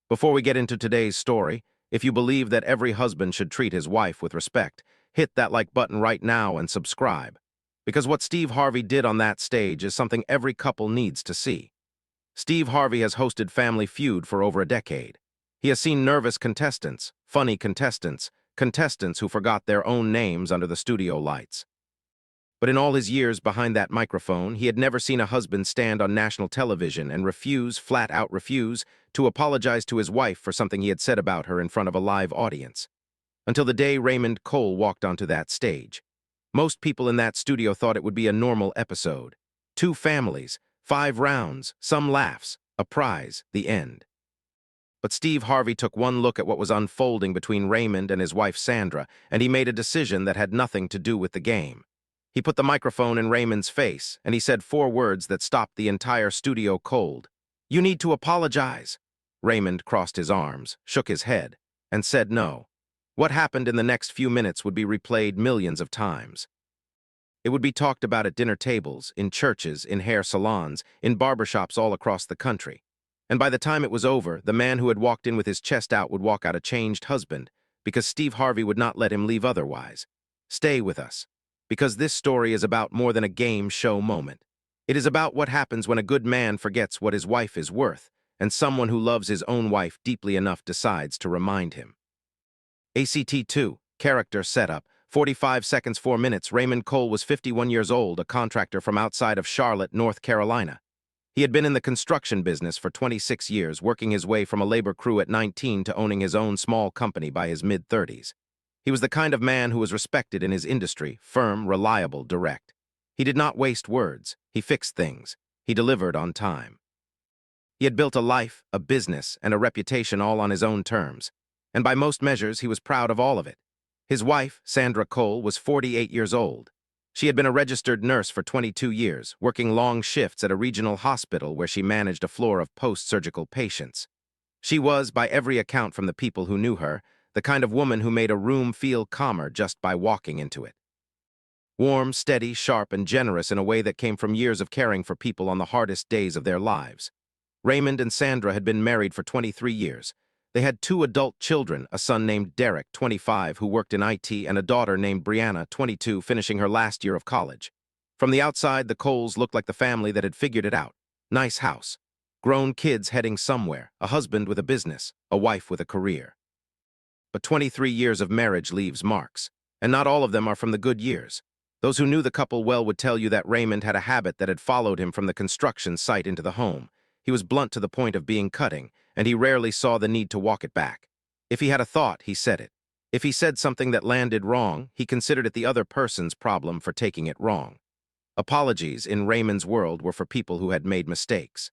Before we get into today's story, if you believe that every husband should treat his wife with respect, hit that like button right now and subscribe. Because what Steve Harvey did on that stage is something every couple needs to see. Steve Harvey has hosted Family Feud for over a decade. He has seen nervous contestants, funny contestants, contestants who forgot their own names under the studio lights. But in all his years behind that microphone, he had never seen a husband stand on national television and flat out refuse, to apologize to his wife for something he had said about her in front of a live audience. Until the day Raymond Cole walked onto that stage. Most people in that studio thought it would be a normal episode. 2 families, 5 rounds, some laughs, a prize, the end. But Steve Harvey took one look at what was unfolding between Raymond and his wife Sandra, and he made a decision that had nothing to do with the game. He put the microphone in Raymond's face, and he said 4 words that stopped the entire studio cold. "You need to apologize." Raymond crossed his arms, shook his head, and said no. What happened in the next few minutes would be replayed millions of times. It would be talked about at dinner tables, in churches, in hair salons, in barbershops all across the country. And by the time it was over, the man who had walked in with his chest out would walk out a changed husband, because Steve Harvey would not let him leave otherwise. Stay with us, because this story is about more than a game show moment. It is about what happens when a good man forgets what his wife is worth, and someone who loves his own wife deeply enough decides to remind him. ACT 2, character setup, 45 seconds 4 minutes. Raymond Cole was 51 years old, a contractor from outside of Charlotte, North Carolina. He had been in the construction business for 26 years, working his way from a labor crew at 19 to owning his own small company by his mid-30s. He was the kind of man who was respected in his industry, firm, reliable, direct. He did not waste words. He fixed things. He delivered on time. He had built a life, a business, and a reputation all on his own terms, and by most measures he was proud of all of it. His wife, Sandra Cole, was 48 years old. She had been a registered nurse for 22 years, working long shifts at a regional hospital where she managed a floor of post-surgical patients. She was, by every account from the people who knew her, the kind of woman who made a room feel calmer just by walking into it. Warm, steady, sharp, and generous in a way that came from years of caring for people on the hardest days of their lives. Raymond and Sandra had been married for 23 years. They had 2 adult children, a son named Derek, 25, who worked in IT, and a daughter named Brianna, 22, finishing her last year of college. From the outside, the Coles looked like the family that had figured it out. Nice house. Grown kids heading somewhere, a husband with a business, a wife with a career. But 23 years of marriage leaves marks, and not all of them are from the good years. Those who knew the couple well would tell you that Raymond had a habit that had followed him from the construction site into the home. He was blunt to the point of being cutting, and he rarely saw the need to walk it back. If he had a thought, he said it. If he said something that landed wrong, he considered it the other person's problem for taking it wrong. Apologies, in Raymond's world, were for people who had made mistakes.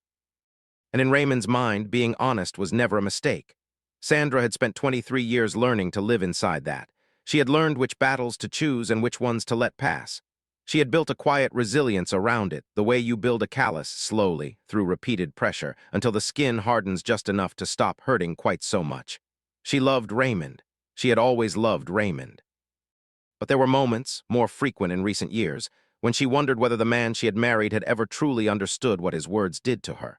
And in Raymond's mind, being honest was never a mistake. Sandra had spent 23 years learning to live inside that. She had learned which battles to choose and which ones to let pass. She had built a quiet resilience around it, the way you build a callus, slowly, through repeated pressure, until the skin hardens just enough to stop hurting quite so much. She loved Raymond. She had always loved Raymond. But there were moments, more frequent in recent years, when she wondered whether the man she had married had ever truly understood what his words did to her.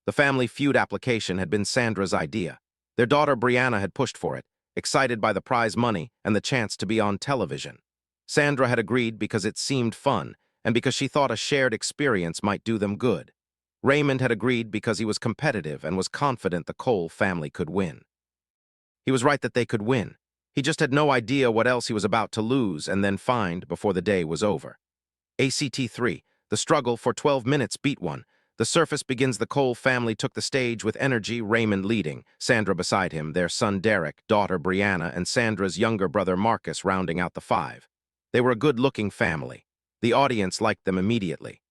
The Family Feud application had been Sandra's idea. Their daughter Brianna had pushed for it, excited by the prize money and the chance to be on television. Sandra had agreed because it seemed fun and because she thought a shared experience might do them good. Raymond had agreed because he was competitive and was confident the Cole family could win. He was right that they could win. He just had no idea what else he was about to lose and then find before the day was over. ACT 3, the struggle for 12 minutes, beat 1. The surface begins. The Cole family took the stage with energy, Raymond leading, Sandra beside him, their son Derek, daughter Brianna, and Sandra's younger brother Marcus rounding out the 5. They were a good-looking family. The audience liked them immediately.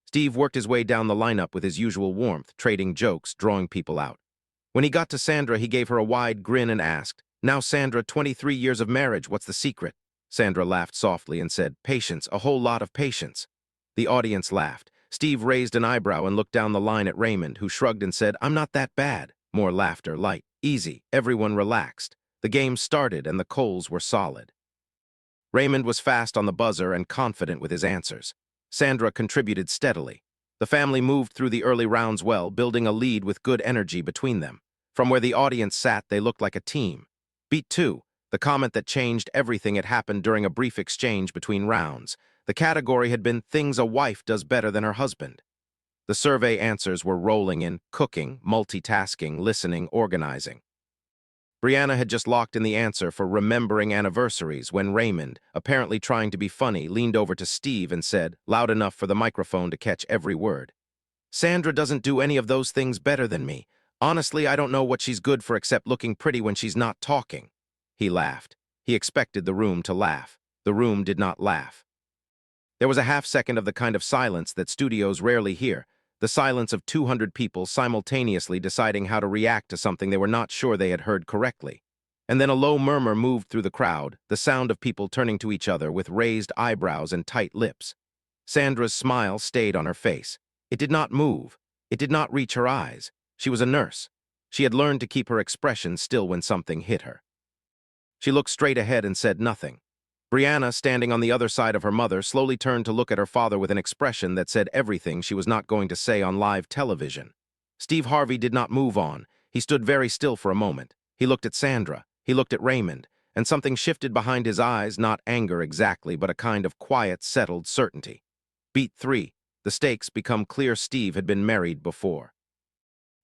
Steve worked his way down the lineup with his usual warmth, trading jokes, drawing people out. When he got to Sandra, he gave her a wide grin and asked, "Now, Sandra, 23 years of marriage, what's the secret?" Sandra laughed softly and said, "Patience, a whole lot of patience." The audience laughed. Steve raised an eyebrow and looked down the line at Raymond, who shrugged and said, "I'm not that bad." More laughter, light, easy. Everyone relaxed. The game started and the Coles were solid. Raymond was fast on the buzzer and confident with his answers. Sandra contributed steadily. The family moved through the early rounds well, building a lead with good energy between them. From where the audience sat, they looked like a team. Beat 2. The comment that changed everything had happened during a brief exchange between rounds. The category had been things a wife does better than her husband. The survey answers were rolling in: cooking, multitasking, listening, organizing. Brianna had just locked in the answer for remembering anniversaries when Raymond, apparently trying to be funny, leaned over to Steve and said, loud enough for the microphone to catch every word, "Sandra doesn't do any of those things better than me. Honestly, I don't know what she's good for except looking pretty when she's not talking." He laughed. He expected the room to laugh. The room did not laugh. There was a half-second of the kind of silence that studios rarely hear, the silence of 200 people simultaneously deciding how to react to something they were not sure they had heard correctly. And then a low murmur moved through the crowd, the sound of people turning to each other with raised eyebrows and tight lips. Sandra's smile stayed on her face. It did not move. It did not reach her eyes. She was a nurse. She had learned to keep her expression still when something hit her. She looked straight ahead and said nothing. Brianna, standing on the other side of her mother, slowly turned to look at her father with an expression that said everything she was not going to say on live television. Steve Harvey did not move on. He stood very still for a moment. He looked at Sandra. He looked at Raymond. And something shifted behind his eyes, not anger exactly, but a kind of quiet, settled certainty. Beat 3. The stakes become clear. Steve had been married before.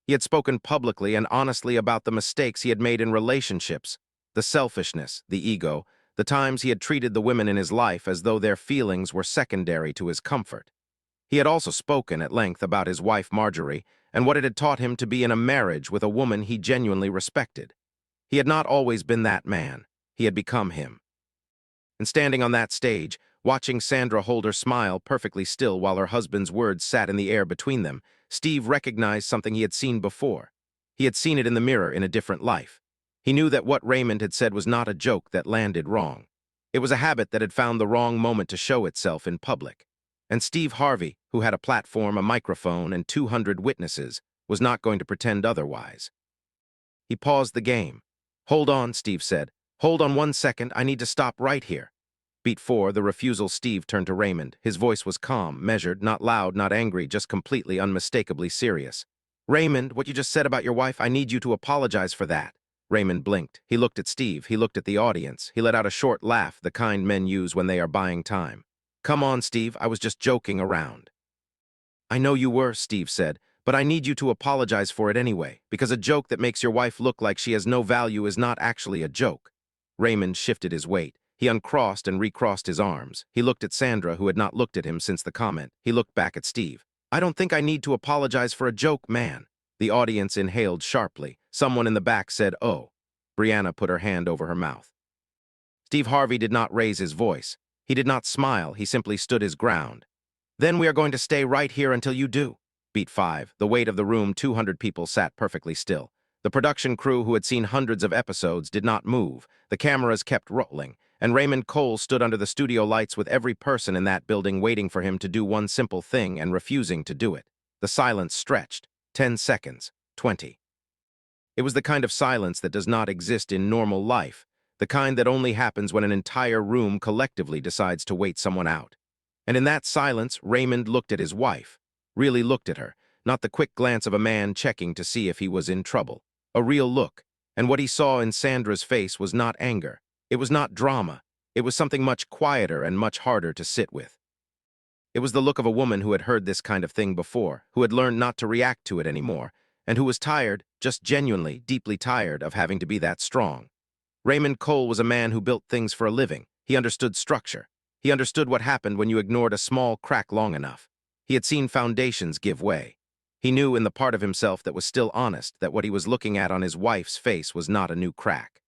He had spoken publicly and honestly about the mistakes he had made in relationships, the selfishness, the ego, the times he had treated the women in his life as though their feelings were secondary to his comfort. He had also spoken at length about his wife Marjorie and what it had taught him to be in a marriage with a woman he genuinely respected. He had not always been that man. He had become him. And standing on that stage, watching Sandra hold her smile perfectly still while her husband's words sat in the air between them, Steve recognized something he had seen before. He had seen it in the mirror in a different life. He knew that what Raymond had said was not a joke that landed wrong. It was a habit that had found the wrong moment to show itself in public. And Steve Harvey, who had a platform, a microphone, and 200 witnesses, was not going to pretend otherwise. He paused the game. "Hold on," Steve said. "Hold on 1 second, I need to stop right here." Beat 4, the refusal. Steve turned to Raymond. His voice was calm, measured, not loud, not angry, just completely, unmistakably serious. "Raymond, what you just said about your wife, I need you to apologize for that." Raymond blinked. He looked at Steve. He looked at the audience. He let out a short laugh, the kind men use when they are buying time. "Come on, Steve, I was just joking around." "I know you were," Steve said, "but I need you to apologize for it anyway, because a joke that makes your wife look like she has no value is not actually a joke." Raymond shifted his weight. He uncrossed and recrossed his arms. He looked at Sandra, who had not looked at him since the comment. He looked back at Steve. "I don't think I need to apologize for a joke, man." The audience inhaled sharply. Someone in the back said, "Oh." Brianna put her hand over her mouth. Steve Harvey did not raise his voice. He did not smile. He simply stood his ground. "Then we are going to stay right here until you do." Beat 5. The weight of the room, 200 people sat perfectly still. The production crew, who had seen hundreds of episodes, did not move. The cameras kept rolling. And Raymond Cole stood under the studio lights with every person in that building waiting for him to do one simple thing and refusing to do it. The silence stretched. 10 seconds. 20. It was the kind of silence that does not exist in normal life, the kind that only happens when an entire room collectively decides to wait someone out. And in that silence, Raymond looked at his wife. Really looked at her, not the quick glance of a man checking to see if he was in trouble. A real look. And what he saw in Sandra's face was not anger. It was not drama. It was something much quieter and much harder to sit with. It was the look of a woman who had heard this kind of thing before, who had learned not to react to it anymore, and who was tired, just genuinely, deeply tired of having to be that strong. Raymond Cole was a man who built things for a living. He understood structure. He understood what happened when you ignored a small crack long enough. He had seen foundations give way. He knew in the part of himself that was still honest that what he was looking at on his wife's face was not a new crack.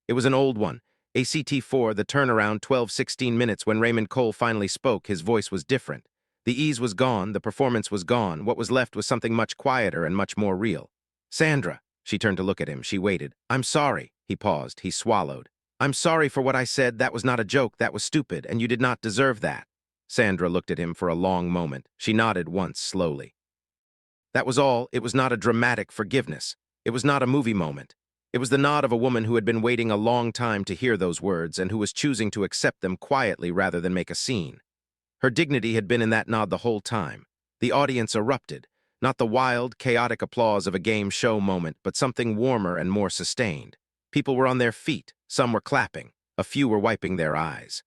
It was an old one. ACT4, the turnaround, 12-16 minutes. When Raymond Cole finally spoke, his voice was different. The ease was gone, the performance was gone. What was left was something much quieter and much more real. "Sandra." She turned to look at him. She waited. "I'm sorry." He paused. He swallowed. "I'm sorry for what I said. That was not a joke. That was stupid, and you did not deserve that." Sandra looked at him for a long moment. She nodded once, slowly. That was all. It was not a dramatic forgiveness. It was not a movie moment. It was the nod of a woman who had been waiting a long time to hear those words and who was choosing to accept them quietly rather than make a scene. Her dignity had been in that nod the whole time. The audience erupted. Not the wild, chaotic applause of a game show moment, but something warmer and more sustained. People were on their feet, some were clapping, a few were wiping their eyes.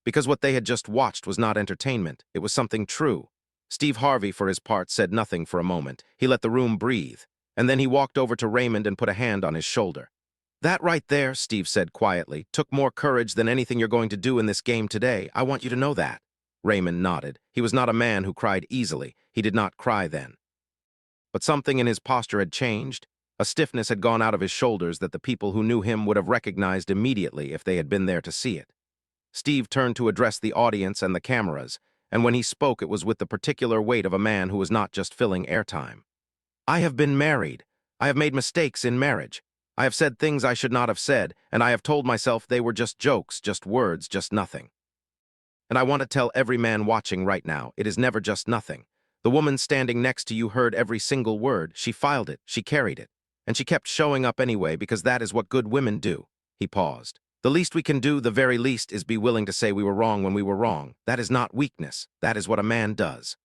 Because what they had just watched was not entertainment, it was something true. Steve Harvey, for his part, said nothing for a moment. He let the room breathe, and then he walked over to Raymond and put a hand on his shoulder. "That right there," Steve said quietly, "took more courage than anything you're going to do in this game today. I want you to know that." Raymond nodded. He was not a man who cried easily. He did not cry then. But something in his posture had changed. A stiffness had gone out of his shoulders that the people who knew him would have recognized immediately if they had been there to see it. Steve turned to address the audience and the cameras, and when he spoke it was with the particular weight of a man who was not just filling airtime. "I have been married. I have made mistakes in marriage. I have said things I should not have said, and I have told myself they were just jokes, just words, just nothing. And I want to tell every man watching right now, it is never just nothing. The woman standing next to you heard every single word. She filed it, she carried it, and she kept showing up anyway because that is what good women do." He paused. "The least we can do, the very least, is be willing to say we were wrong when we were wrong. That is not weakness. That is what a man does."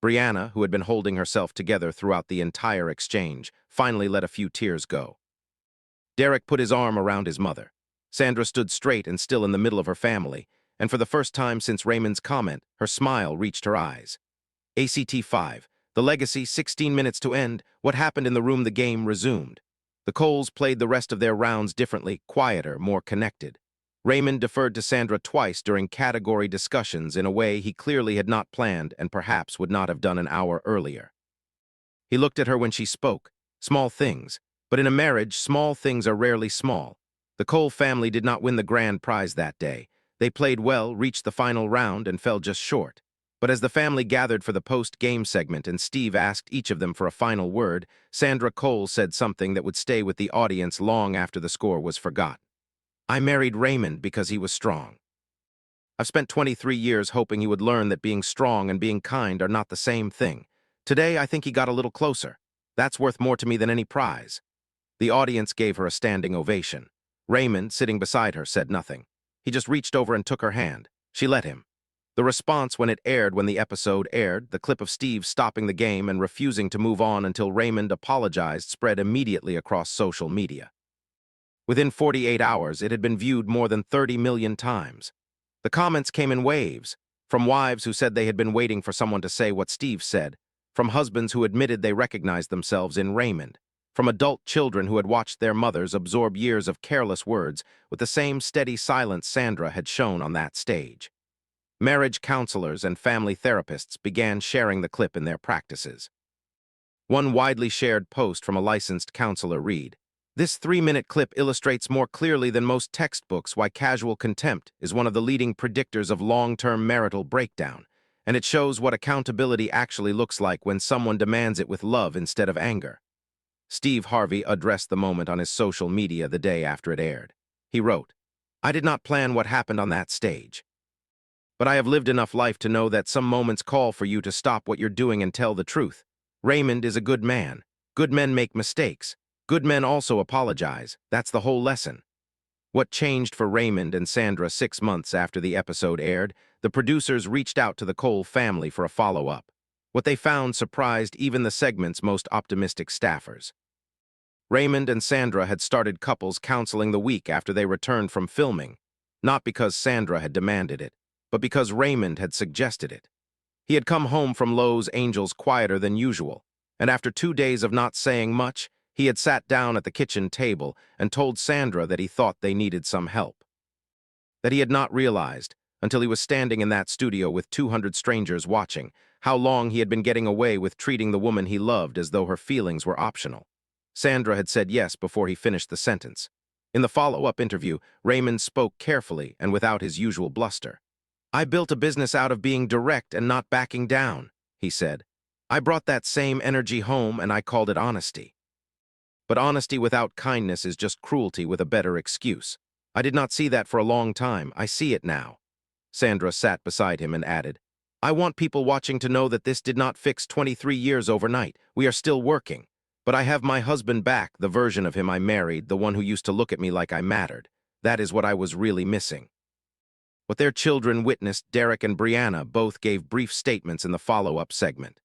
Brianna, who had been holding herself together throughout the entire exchange, finally let a few tears go. Derek put his arm around his mother. Sandra stood straight and still in the middle of her family, and for the first time since Raymond's comment, her smile reached her eyes. ACT 5. The legacy, 16 minutes to end. What happened in the room? The game resumed. The Coles played the rest of their rounds differently, quieter, more connected. Raymond deferred to Sandra twice during category discussions in a way he clearly had not planned and perhaps would not have done an hour earlier. He looked at her when she spoke. Small things. But in a marriage, small things are rarely small. The Cole family did not win the grand prize that day. They played well, reached the final round, and fell just short. But as the family gathered for the post-game segment and Steve asked each of them for a final word, Sandra Cole said something that would stay with the audience long after the score was forgotten. "I married Raymond because he was strong. I've spent 23 years hoping he would learn that being strong and being kind are not the same thing. Today, I think he got a little closer. That's worth more to me than any prize." The audience gave her a standing ovation. Raymond, sitting beside her, said nothing. He just reached over and took her hand. She let him. The response when the episode aired, the clip of Steve stopping the game and refusing to move on until Raymond apologized, spread immediately across social media. Within 48 hours, it had been viewed more than 30 million times. The comments came in waves, from wives who said they had been waiting for someone to say what Steve said, from husbands who admitted they recognized themselves in Raymond, from adult children who had watched their mothers absorb years of careless words with the same steady silence Sandra had shown on that stage. Marriage counselors and family therapists began sharing the clip in their practices. One widely shared post from a licensed counselor read, "This 3-minute clip illustrates more clearly than most textbooks why casual contempt is one of the leading predictors of long-term marital breakdown, and it shows what accountability actually looks like when someone demands it with love instead of anger." Steve Harvey addressed the moment on his social media the day after it aired. He wrote, "I did not plan what happened on that stage. But I have lived enough life to know that some moments call for you to stop what you're doing and tell the truth. Raymond is a good man. Good men make mistakes. Good men also apologize. That's the whole lesson." What changed for Raymond and Sandra 6 months after the episode aired, the producers reached out to the Cole family for a follow-up. What they found surprised even the segment's most optimistic staffers. Raymond and Sandra had started couples counseling the week after they returned from filming, not because Sandra had demanded it, but because Raymond had suggested it. He had come home from Lowe's Angels quieter than usual, and after 2 days of not saying much, he had sat down at the kitchen table and told Sandra that he thought they needed some help. That he had not realized, until he was standing in that studio with 200 strangers watching, how long he had been getting away with treating the woman he loved as though her feelings were optional. Sandra had said yes before he finished the sentence. In the follow-up interview, Raymond spoke carefully and without his usual bluster. "I built a business out of being direct and not backing down," he said. "I brought that same energy home and I called it honesty. But honesty without kindness is just cruelty with a better excuse. I did not see that for a long time. I see it now." Sandra sat beside him and added, "I want people watching to know that this did not fix 23 years overnight. We are still working. But I have my husband back, the version of him I married, the one who used to look at me like I mattered. That is what I was really missing." What their children witnessed, Derek and Brianna both gave brief statements in the follow-up segment.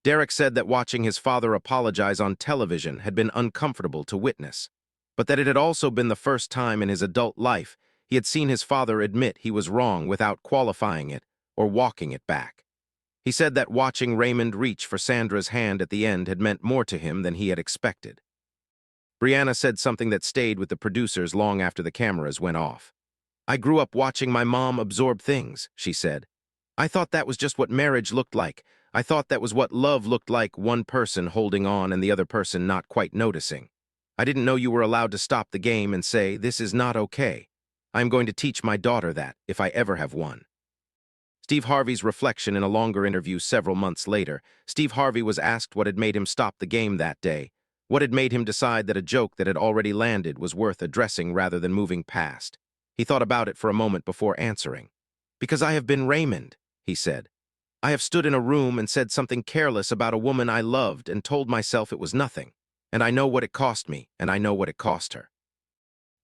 Derek said that watching his father apologize on television had been uncomfortable to witness, but that it had also been the first time in his adult life he had seen his father admit he was wrong without qualifying it or walking it back. He said that watching Raymond reach for Sandra's hand at the end had meant more to him than he had expected. Brianna said something that stayed with the producers long after the cameras went off. "I grew up watching my mom absorb things," she said. "I thought that was just what marriage looked like. I thought that was what love looked like, one person holding on and the other person not quite noticing. I didn't know you were allowed to stop the game and say, 'This is not okay.' I'm going to teach my daughter that, if I ever have one." Steve Harvey's reflection in a longer interview several months later. Steve Harvey was asked what had made him stop the game that day, what had made him decide that a joke that had already landed was worth addressing rather than moving past. He thought about it for a moment before answering. "Because I have been Raymond," he said. "I have stood in a room and said something careless about a woman I loved and told myself it was nothing. And I know what it cost me, and I know what it cost her.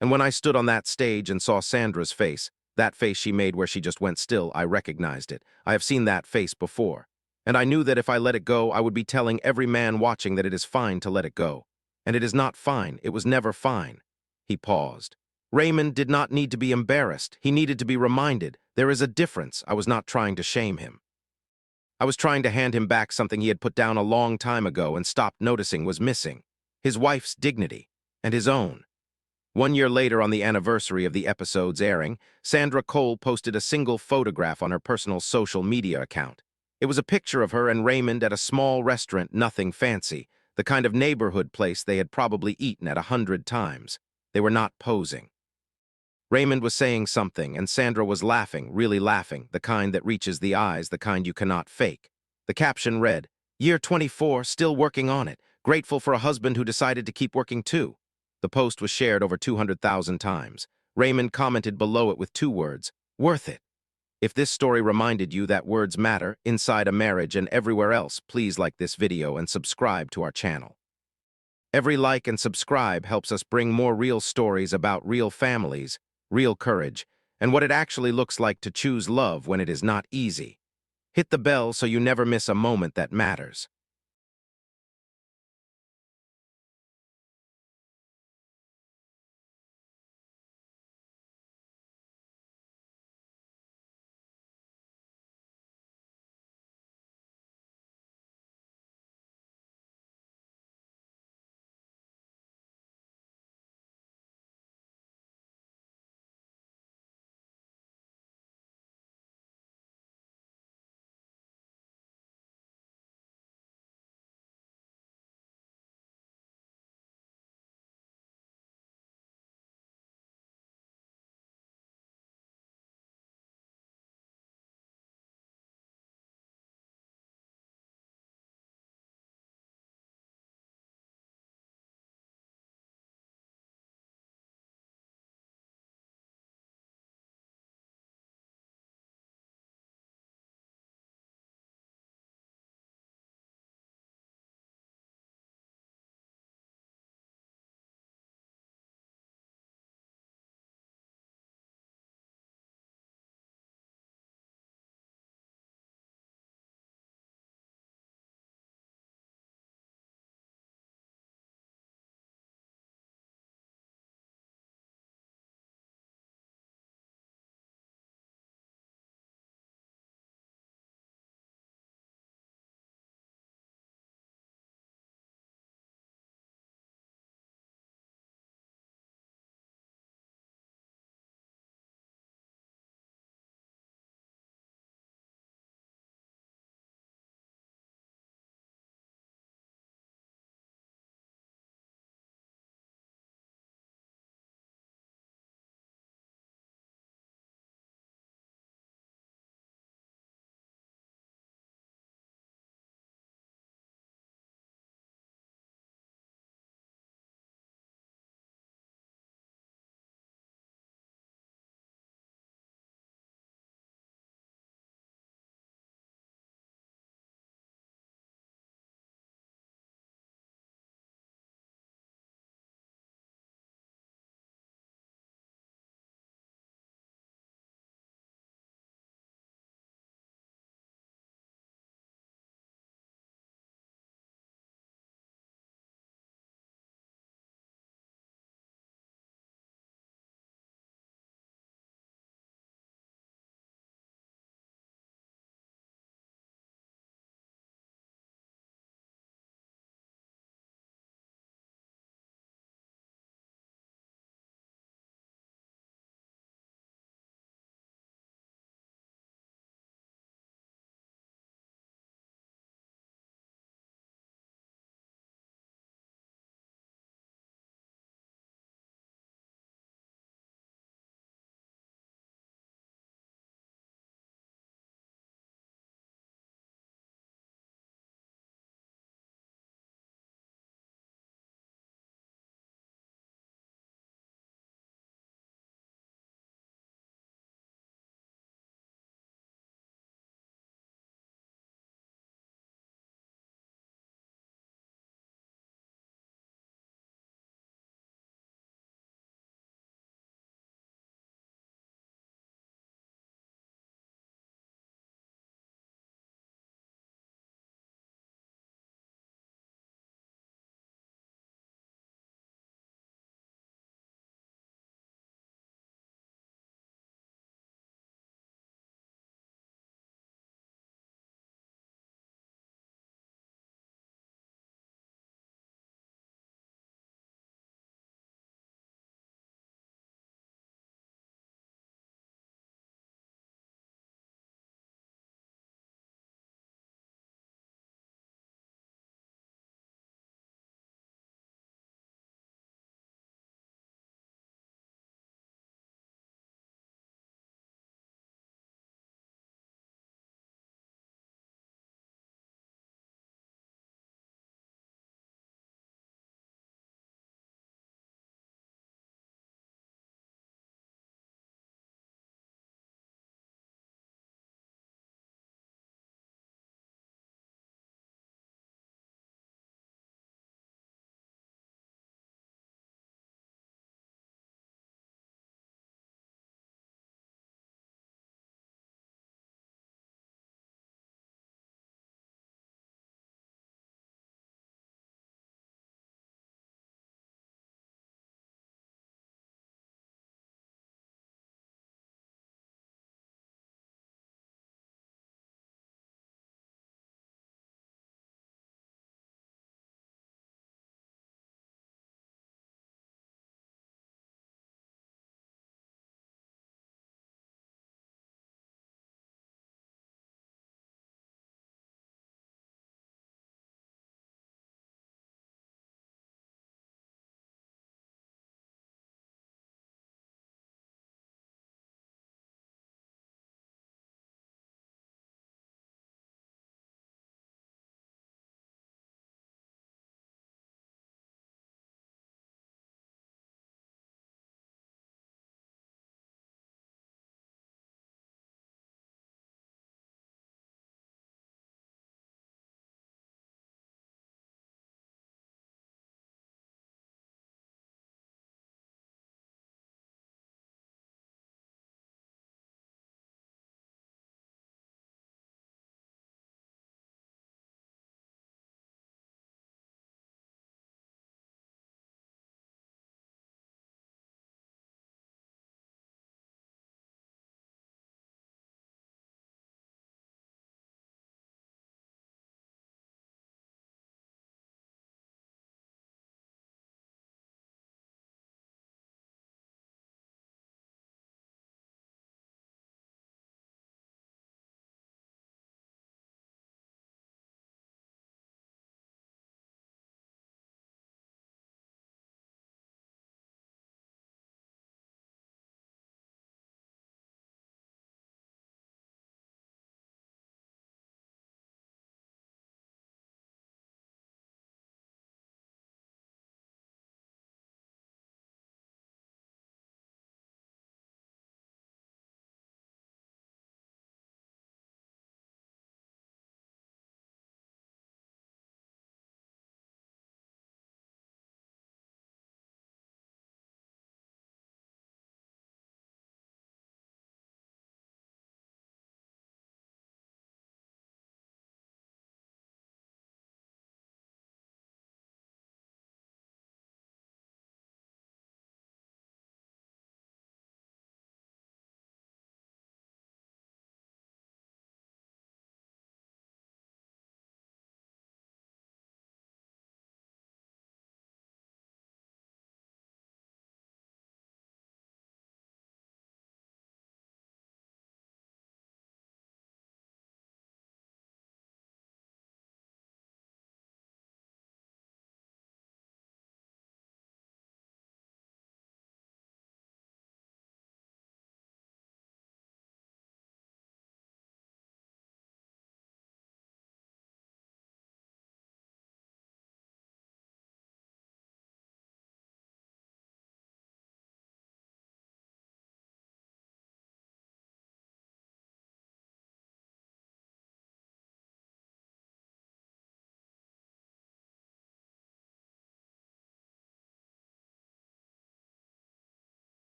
And when I stood on that stage and saw Sandra's face, that face she made where she just went still, I recognized it. I have seen that face before. And I knew that if I let it go, I would be telling every man watching that it is fine to let it go. And it is not fine. It was never fine." He paused. Raymond did not need to be embarrassed. He needed to be reminded. There is a difference. I was not trying to shame him. I was trying to hand him back something he had put down a long time ago and stopped noticing was missing. His wife's dignity. And his own. 1 year later, on the anniversary of the episode's airing, Sandra Cole posted a single photograph on her personal social media account. It was a picture of her and Raymond at a small restaurant, nothing fancy, the kind of neighborhood place they had probably eaten at 100 times. They were not posing. Raymond was saying something, and Sandra was laughing, really laughing, the kind that reaches the eyes, the kind you cannot fake. The caption read, "Year 24, still working on it. Grateful for a husband who decided to keep working too." The post was shared over 200,000 times. Raymond commented below it with 2 words, "Worth it." If this story reminded you that words matter inside a marriage and everywhere else, please like this video and subscribe to our channel. Every like and subscribe helps us bring more real stories about real families, real courage, and what it actually looks like to choose love when it is not easy. Hit the bell so you never miss a moment that matters.